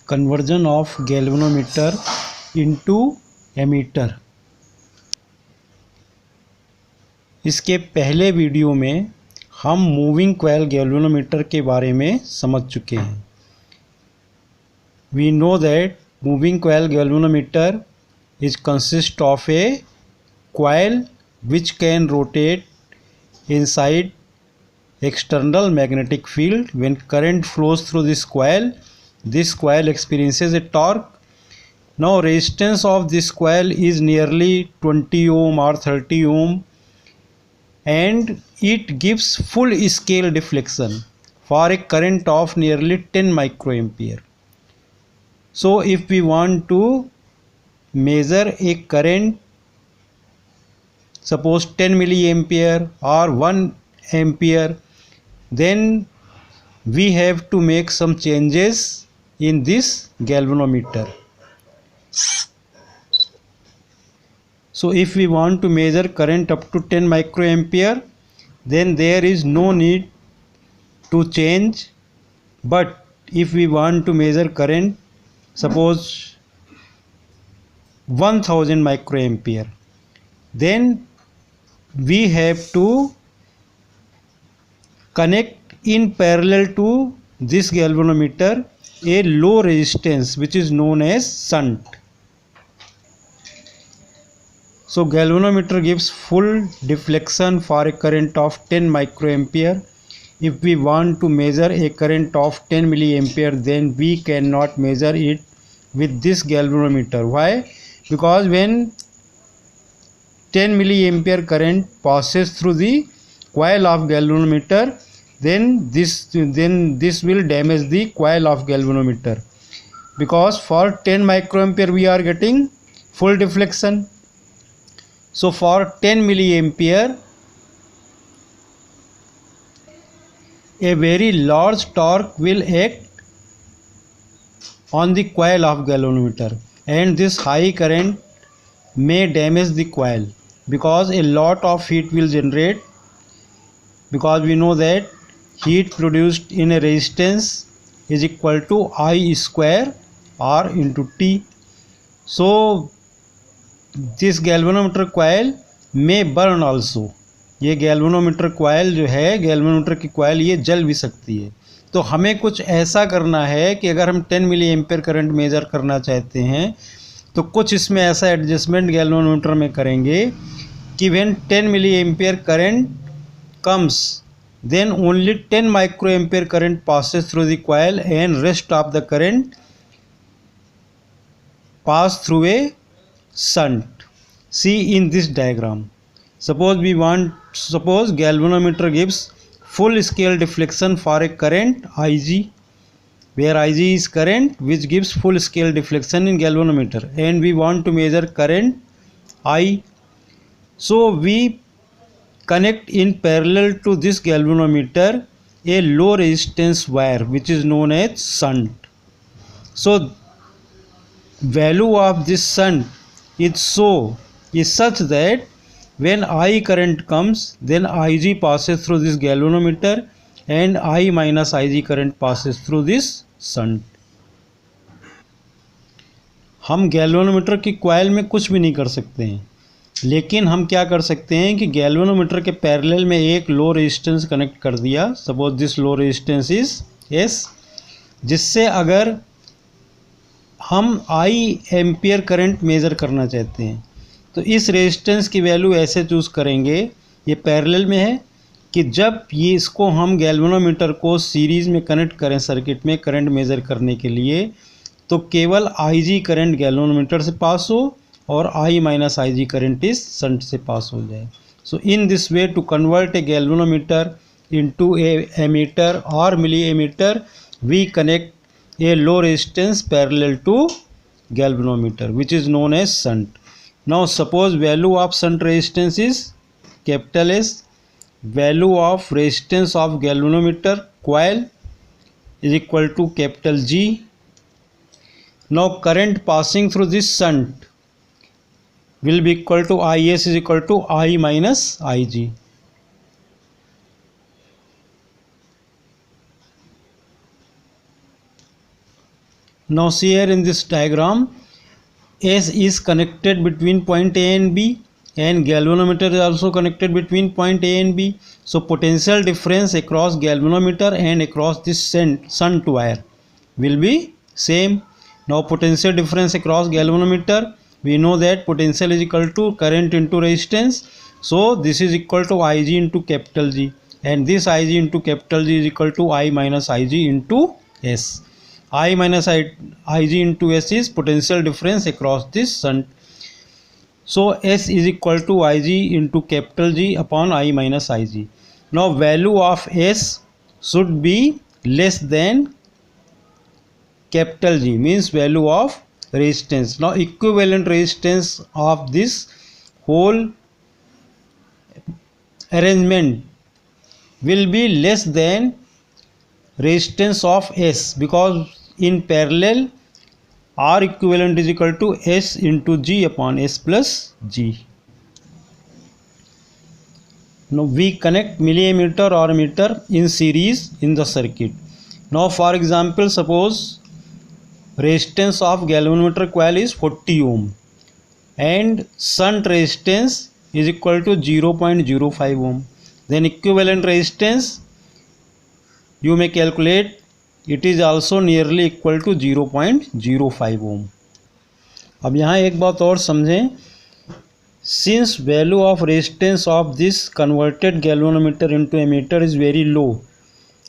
Conversion of galvanometer into ammeter. इसके पहले video में हम मूविंग कॉइल गैल्वेनोमीटर के बारे में समझ चुके हैं। We know that moving coil galvanometer is consist of a coil which can rotate inside external magnetic field. When current flows through this coil experiences a torque. Now resistance of this coil is nearly 20 ohm or 30 ohm, and it gives full scale deflection for a current of nearly 10 microampere. So if we want to measure a current, suppose 10 milliampere or 1 ampere, then we have to make some changes in this galvanometer. So if we want to measure current up to 10 microampere, then there is no need to change. But if we want to measure current, suppose 1000 microampere, then we have to connect in parallel to this galvanometer a low resistance which is known as shunt. So galvanometer gives full deflection for a current of 10 microampere. If we want to measure a current of 10 milliampere, then we cannot measure it with this galvanometer. Why? Because when 10 milliampere current passes through the coil of galvanometer, then this will damage the coil of galvanometer, because for 10 microampere we are getting full deflection. So for 10 milliampere a very large torque will act on the coil of galvanometer, and this high current may damage the coil because a lot of heat will generate, because we know that heat produced in a resistance is equal to I square R into T. So this galvanometer coil may burn also. ये galvanometer coil जो है, galvanometer की coil ये जल भी सकती है। तो हमें कुछ ऐसा करना है कि अगर हम 10 मिली एम्पेयर करंट मेज़र करना चाहते हैं तो कुछ इसमें ऐसा एडजस्टमेंट गैल्वेनोमीटर में करेंगे कि when 10 milli ampere current comes, then only 10 microampere current passes through the coil and rest of the current pass through a shunt. See in this diagram. Suppose galvanometer gives full scale deflection for a current Ig, where Ig is current which gives full scale deflection in galvanometer, and we want to measure current I. So we connect in parallel to this galvanometer a low resistance wire which is known as shunt. So value of this shunt is such that when I current comes, then Ig passes through this galvanometer and I minus Ig current passes through this shunt. हम galvanometer की coil में कुछ भी नहीं कर सकते हैं, लेकिन हम क्या कर सकते हैं कि गैल्वेनोमीटर के पैरेलल में एक लो रेजिस्टेंस कनेक्ट कर दिया। Suppose this low resistance is S, जिससे अगर हम आई एम्पियर करंट मेज़र करना चाहते हैं तो इस रेजिस्टेंस की वैल्यू ऐसे चूज़ करेंगे, ये पैरेलल में है, कि जब ये इसको हम गैल्वेनोमीटर को सीरीज़ में कनेक्ट करें सर्किट में करंट मेज़र करने के लिए, तो केवल Ig करंट गैल्वेनोमीटर से पास हो और I माइनस Ig करंट इस शंट से पास हो जाए। So in this way to convert a galvanometer into a ammeter और milliammeter, we connect a low resistance parallel to galvanometer which is known as shunt. Now suppose value of shunt resistance is capital S, value of resistance of galvanometer coil is equal to capital G. Now current passing through this shunt will be equal to Is is equal to I minus Ig. Now see here in this diagram, S is connected between point A and B, and galvanometer is also connected between point A and B. So potential difference across galvanometer and across this shunt wire will be same. Now potential difference across galvanometer, we know that potential is equal to current into resistance. So this is equal to Ig into capital G, and this Ig into capital G is equal to I minus Ig into S. I minus Ig into S is potential difference across this shunt. So S is equal to Ig into capital G upon I minus Ig. Now value of S should be less than capital G, means value of resistance. Now equivalent resistance of this whole arrangement will be less than resistance of S, because in parallel R equivalent is equal to S into G upon S plus G. Now we connect milliammeter or meter in series in the circuit. Now for example, suppose resistance of galvanometer coil is 40 ohm and shunt resistance is equal to 0.05 ohm. Then equivalent resistance you may calculate, it is also nearly equal to 0.05 ohm. अब यहाँ एक बात और समझें, since value of resistance of this converted galvanometer into ammeter is very low,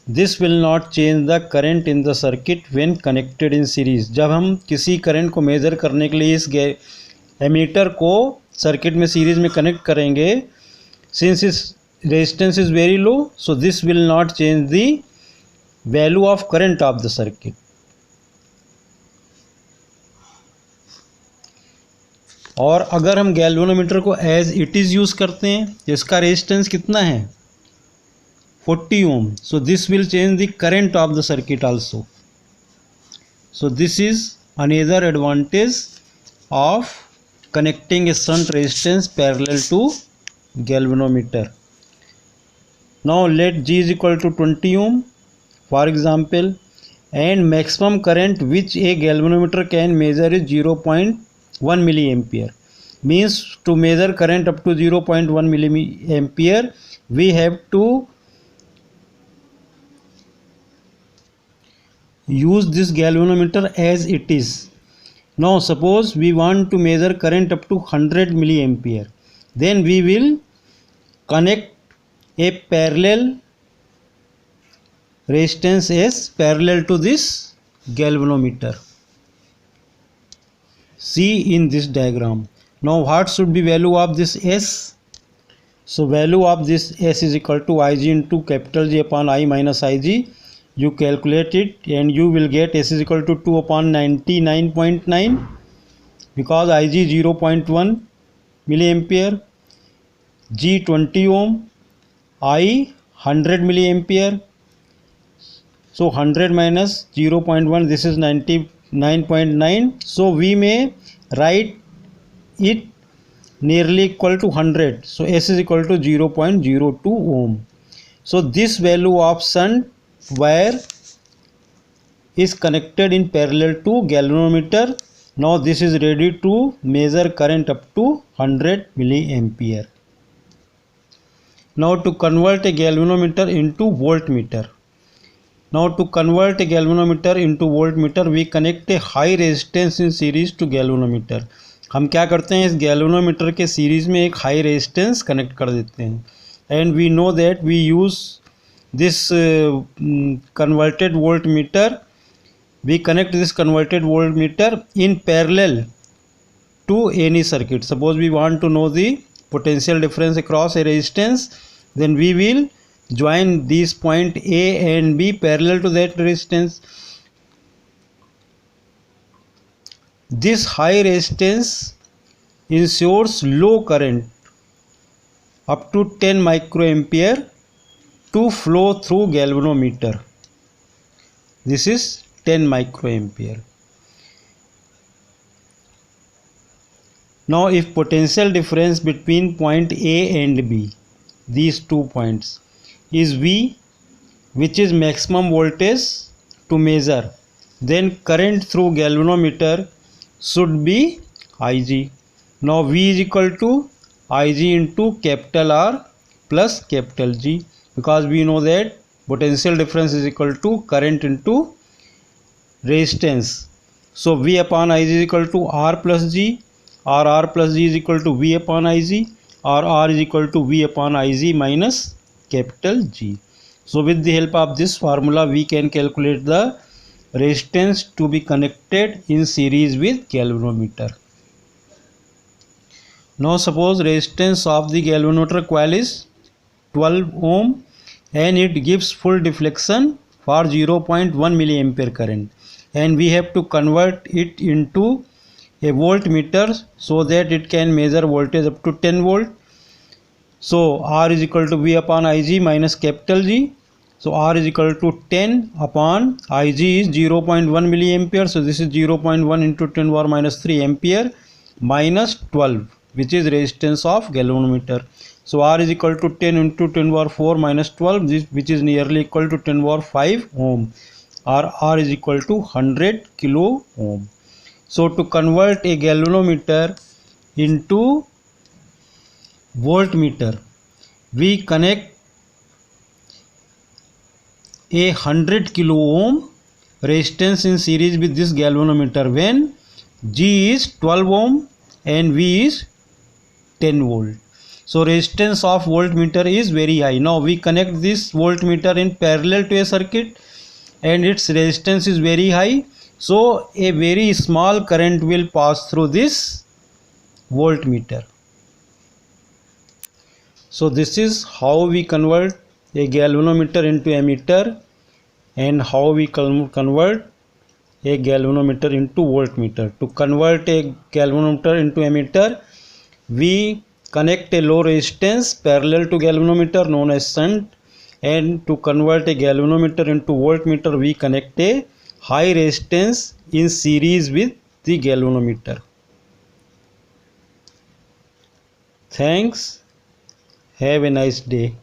this will not change the current in the circuit when connected in series. जब हम किसी current को मेज़र करने के लिए इस एमीटर को सर्किट में सीरीज में कनेक्ट करेंगे, since its resistance is very low, so this will not change the value of current of the circuit. और अगर हम गैल्वेनोमीटर को एज इट इज़ यूज़ करते हैं, इसका रेजिस्टेंस कितना है 40 ohm. So this will change the current of the circuit also. So this is another advantage of connecting a shunt resistance parallel to galvanometer. Now let G is equal to 20 ohm for example, and maximum current which a galvanometer can measure is 0.1 milliampere. Means to measure current up to 0.1 milliampere, we have to use this galvanometer as it is. Now suppose we want to measure current up to 100 milliampere, then we will connect a parallel resistance S parallel to this galvanometer. See in this diagram. Now what should be value of this S? So value of this S is equal to Ig into capital G upon I minus Ig. You calculate it and you will get S is equal to 2 upon 99.9, because Ig 0.1 milliampere, G 20 ohm, I 100 milliampere. So 100 minus 0.1, this is 99.9. So we may write it nearly equal to 100. So S is equal to 0.02 ohm. So this value of shunt wire is connected in parallel to galvanometer. Now this is ready to measure current up to 100 milliampere. Now to convert a galvanometer into voltmeter. Now to convert a galvanometer into voltmeter, we connect a high resistance in series to galvanometer. हम क्या करते हैं, इस galvanometer के series में एक high resistance connect कर देते हैं, and we know that we use this converted voltmeter, we connect this converted voltmeter in parallel to any circuit. Suppose we want to know the potential difference across a resistance, then we will join these point A and B parallel to that resistance. This high resistance ensures low current up to 10 microampere to flow through galvanometer. This is 10 microampere. Now if potential difference between point A and B, these 2 points, is V, which is maximum voltage to measure, then current through galvanometer should be Ig. Now V is equal to Ig into capital R plus capital G, because we know that potential difference is equal to current into resistance. So V upon Ig is equal to R plus G, or R plus G is equal to V upon Ig, or R is equal to V upon Ig minus capital G. So with the help of this formula we can calculate the resistance to be connected in series with galvanometer. Now suppose resistance of the galvanometer coil is 12 ohm and it gives full deflection for 0.1 milliampere current, and we have to convert it into a voltmeter so that it can measure voltage up to 10 volt. So R is equal to V upon Ig minus capital G. So R is equal to 10 upon Ig is 0.1 milliampere. So this is 0.1 into 10 power minus 3 ampere minus 12, which is resistance of galvanometer. So R is equal to 10 into 10 power 4 minus 12, which is nearly equal to 10 power 5 ohm, or R is equal to 100 kilo ohm. So to convert a galvanometer into voltmeter, we connect a 100 kilo ohm resistance in series with this galvanometer when G is 12 ohm and V is 10 volt. So resistance of voltmeter is very high. Now we connect this voltmeter in parallel to a circuit and its resistance is very high. So a very small current will pass through this voltmeter. So this is how we convert a galvanometer into ammeter and how we convert a galvanometer into voltmeter. To convert a galvanometer into ammeter, we connect a low resistance parallel to galvanometer known as shunt, and to convert a galvanometer into voltmeter we connect a high resistance in series with the galvanometer. Thanks. Have a nice day.